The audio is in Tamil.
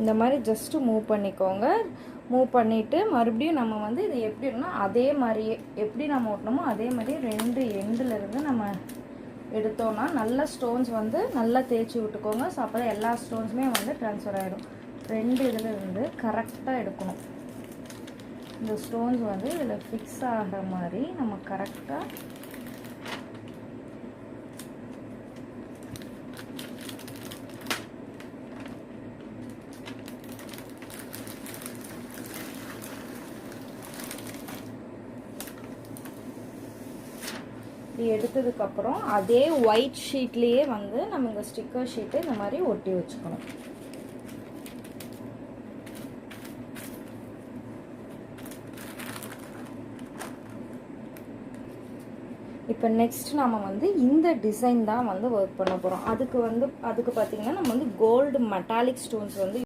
இந்த மாதிரி ஜஸ்ட்டு மூவ் பண்ணிக்கோங்க. மூவ் பண்ணிவிட்டு மறுபடியும் நம்ம வந்து இது எப்படி இருக்குன்னா அதே மாதிரியே எப்படி நம்ம ஓட்டணுமோ அதே மாதிரியே 2 எண்டுலேருந்து நம்ம எடுத்தோன்னா நல்ல ஸ்டோன்ஸ் வந்து நல்லா தேய்ச்சி விட்டுக்கோங்க. ஸோ அப்போ தான் எல்லா ஸ்டோன்ஸுமே வந்து ட்ரான்ஸ்ஃபர் ஆகிடும். 2 இதில் இருந்து கரெக்டாக எடுக்கணும். இந்த ஸ்டோன்ஸ் வந்து இதில் ஃபிக்ஸ் ஆகிற மாதிரி நம்ம கரெக்டாக எடுத்ததுக்கப்புறம் அதே ஒயிட் ஷீட்லேயே வந்து நம்ம இந்த ஸ்டிக்கர் ஷீட்டை இந்த மாதிரி ஒட்டி வச்சுக்கணும். இப்போ நெக்ஸ்ட் நம்ம வந்து இந்த டிசைன் தான் வந்து ஒர்க் பண்ண போகிறோம். அதுக்கு பார்த்திங்கன்னா நம்ம வந்து கோல்டு மெட்டாலிக் ஸ்டோன்ஸ் வந்து